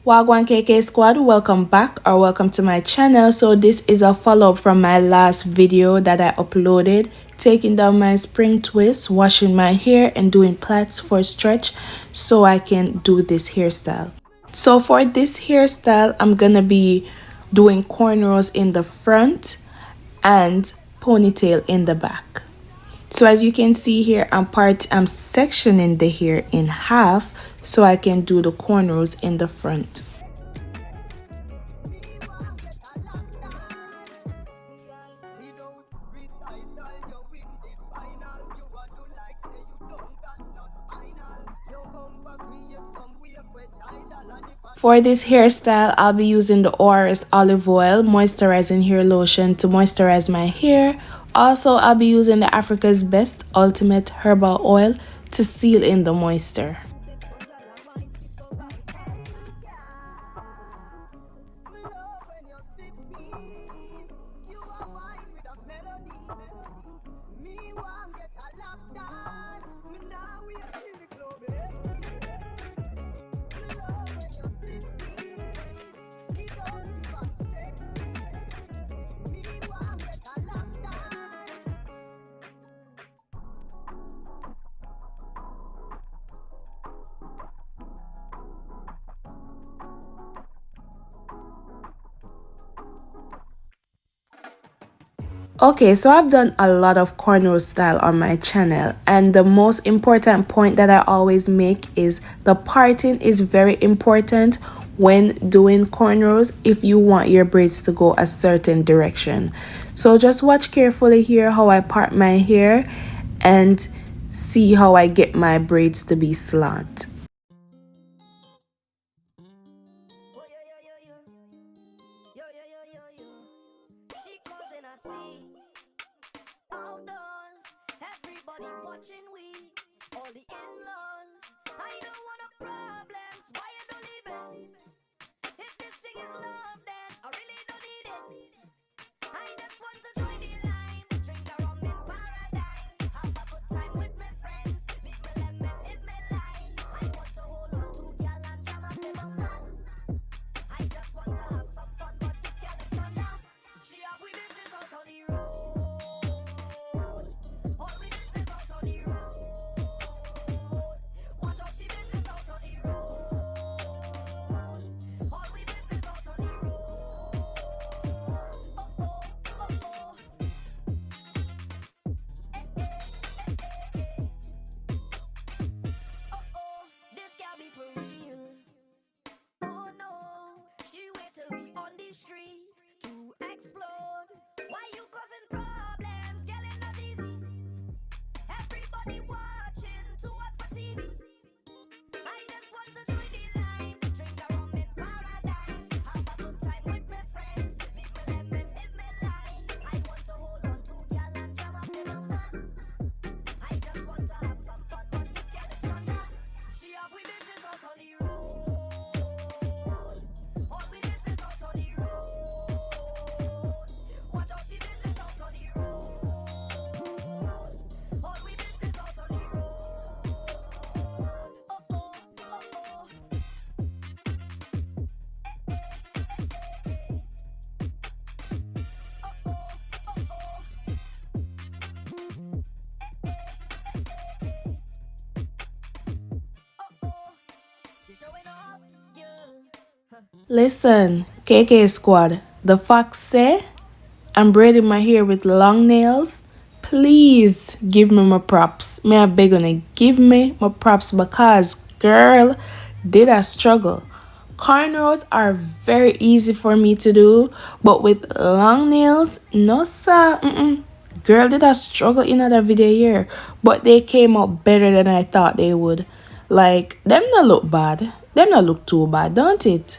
Wagwan KK squad, welcome back or welcome to my channel. So this is a follow-up from my last video that I uploaded, taking down my spring twist, washing my hair and doing plaits for stretch so I can do this hairstyle. So for this hairstyle, I'm gonna be doing cornrows in the front and ponytail in the back. So as you can see here, I'm sectioning the hair in half so I can do the cornrows in the front. For this hairstyle, I'll be using the ORS olive oil moisturizing hair lotion to moisturize my hair. Also, I'll be using the Africa's Best Ultimate Herbal Oil to seal in the moisture. Okay, so I've done a lot of cornrow style on my channel, and the most important point that I always make is the parting is very important when doing cornrows if you want your braids to go a certain direction. So just watch carefully here how I part my hair and see how I get my braids to be slant. Watching we, all the in-laws. I don't want no problems, why you don't leave it? If this thing is love, then I really don't need it. I just want to join the line, drink a rum in paradise, have a good time with my friends, live my life. I want to hold on to girl and jam up with my man. I just want to have some fun, but this girl is fun now. She have we business out on the road. Street to explode. Why you causing problems? Girl, it's not easy. Everybody watching, too hot for TV. I just want to join the line, drink a rum in paradise, have a good time with my friends, live my life. I want to hold on to girl and jam up with my man. I just want to have some fun, but this girl is fun now. She have we business out on the road. Listen, KK squad, the fox say I'm braiding my hair with long nails. Please give me my props. May I beg on it, give me my props because girl, did I struggle. Cornrows are very easy for me to do, but with long nails, no sir. Girl, did I struggle in another video here, but they came out better than I thought they would. Like, them not look bad. Them not look too bad, don't it?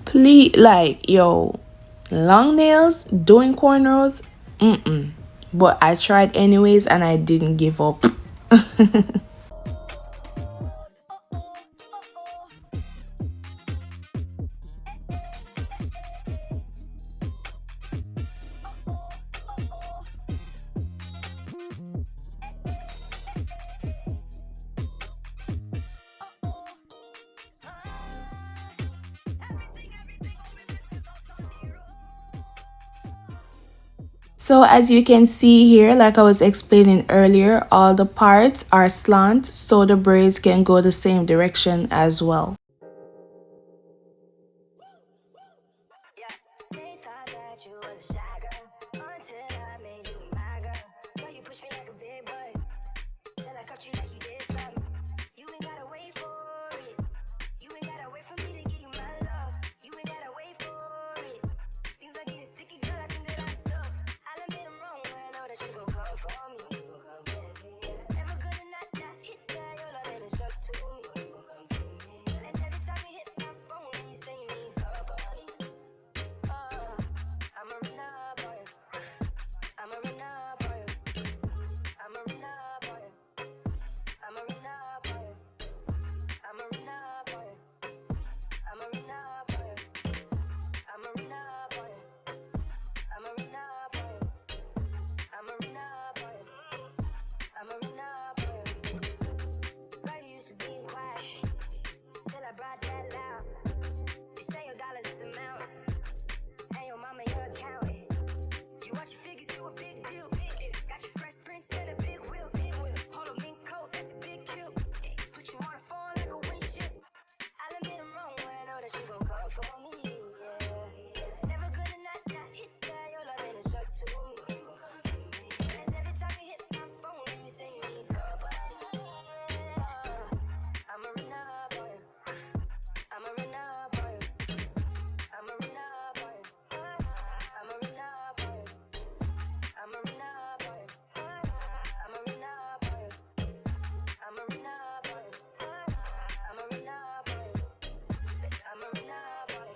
Please, like, yo, long nails, doing cornrows, but I tried anyways and I didn't give up. So as you can see here, like I was explaining earlier, all the parts are slant so the braids can go the same direction as well. They thought that you was a shy girl until I made you my girl. Boy, you push me like a big boy till I caught you like you did something. You ain't gotta wait for it. You ain't gotta wait for me to give you my love. You ain't gotta wait for it. Things are getting sticky, girl. I think that I'm stuck. I'll admit I'm wrong when I know that you gon' come for me. Never gonna not hit that. Your love and it's just to me. And every time you hit my phone, you say you need company. I'm a runner boy. I'm a runner boy. I'm a runner boy. I'm a runner boy. I'm a runner boy. I'm a runner boy. I'm a runner boy. I'm a runner boy. I'm a runner boy. I'm a runner boy. Girl, you used to being quiet till I brought that loud. You say your dollars is amount, and your mama your accountant. You watch your figures, you a big deal. Got your fresh prince and a big wheel. Hold a mink coat, that's a big kill. Put you on a phone like a windshield. I'll admit I'm wrong when I know that you gon' come for me. Never gonna not hit that. Your love and it's just to me. And every time you hit my phone, you say you need company. I'm a runner boy. I'm a runner boy. I'm a runner boy. I'm a runner boy. I'm a runner boy. I'm a runner boy. I'm a runner boy. I'm a runner boy. I'm a runner boy.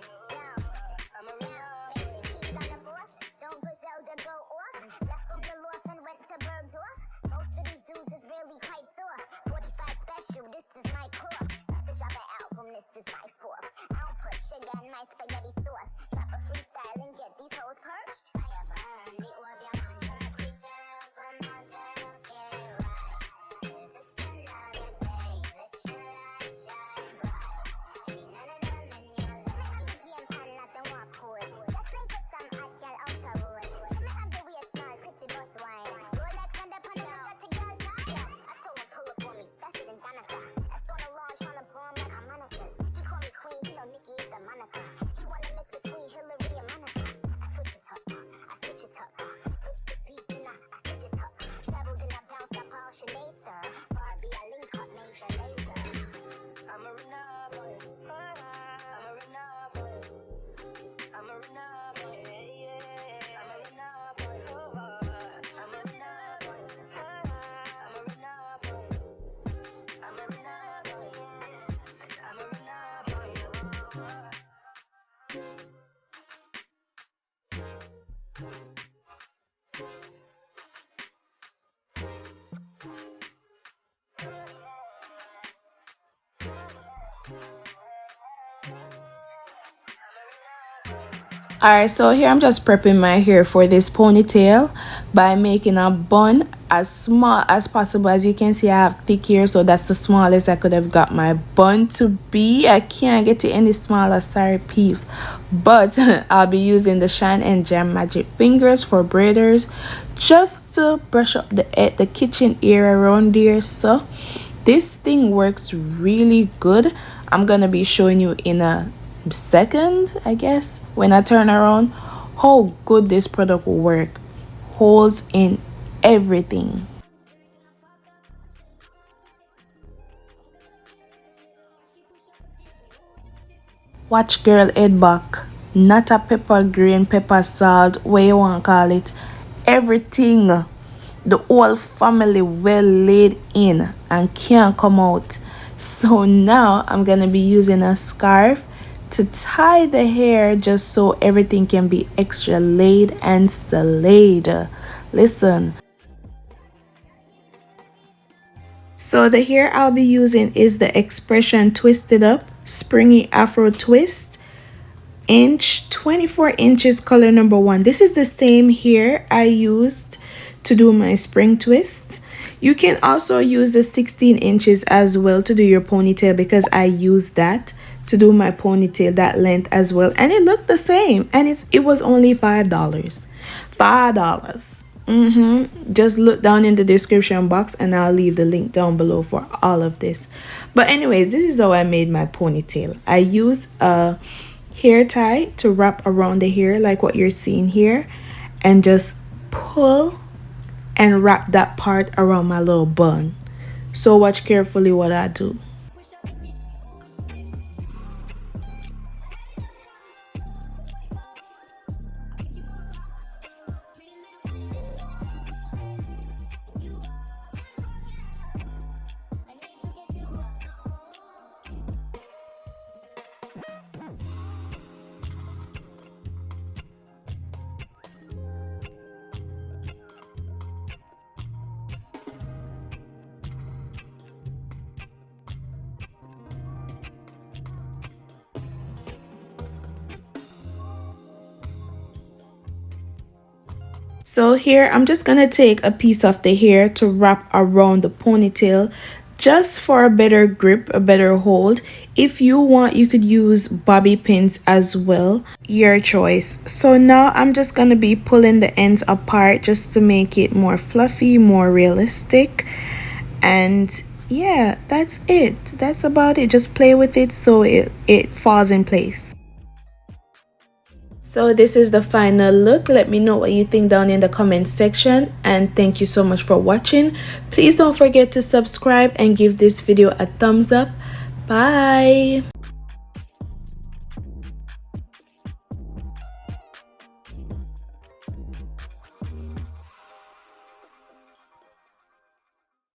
I'm a runner boy. Keys on the boss, don't Griselda go off. Left from the loft and went to Bergdorf. Most of these dudes is really quite soft. 45 special, this is my cloth. About to drop an album, this is my fourth. I don't put sugar in my spaghetti sauce. Drop a freestyle and get these hoes perched. Fire burn, the orb, your mantra. Quick girls, when my girls get it right. This is another day, let your light shine bright. Ain't none of them in your life. Me and the game plan, not the walk code. Just link with some hot girl out the road. Show me how the way small, pretty bus wine. Rolex on the pony, dirty girl time. I told him pull up on me, faster than Danica. That's on the launch, tryna blow him like harmonicas. He call me queen, he know Nikki is the moniker. He wanna mix between Hillary and Monica. I switch it up, I switch it up. With the beat, I switch it up. Traveled and I bounced up all Sinead, sir. Barbie, I link up Major Lazer. I'm a runner boy. I'm a runner boy. I'm a runner boy. I'm a runner boy. I'm a runner boy. I'm a runner boy. I'm a runner boy. I'm a runner boy. Alright, so here I'm just prepping my hair for this ponytail by making a bun as small as possible. As you can see, I have thick hair, so that's the smallest I could have got my bun to be. I can't get it any smaller, sorry peeps. But I'll be using the Shine and Jam Magic Fingers for braiders just to brush up the kitchen area around there. So this thing works really good. I'm gonna be showing you in a second, I guess, when I turn around how good this product will work. Holes in everything. Watch girl head back, not a pepper grain, pepper salt, what you want to call it, everything, the whole family well laid in and can't come out. So now I'm gonna be using a scarf to tie the hair just so everything can be extra laid and slayed. Listen. So the hair I'll be using is the Xpression Twisted Up Springy Afro Twist. 24 inches color number 1. This is the same hair I used to do my spring twist. You can also use the 16 inches as well to do your ponytail, because I used that to do my ponytail, that length as well, and it looked the same, and it was only $5. $5. Just look down in the description box and I'll leave the link down below for all of this. But anyways, this is how I made my ponytail. I use a hair tie to wrap around the hair like what you're seeing here, and just pull and wrap that part around my little bun. So watch carefully what I do. So here I'm just gonna take a piece of the hair to wrap around the ponytail just for a better grip, a better hold. If you want, you could use bobby pins as well, your choice. So now I'm just gonna be pulling the ends apart just to make it more fluffy, more realistic. And yeah, that's it. That's about it. Just play with it so it falls in place. So this is the final look. Let me know what you think down in the comment section, and thank you so much for watching. Please don't forget to subscribe and give this video a thumbs up. Bye.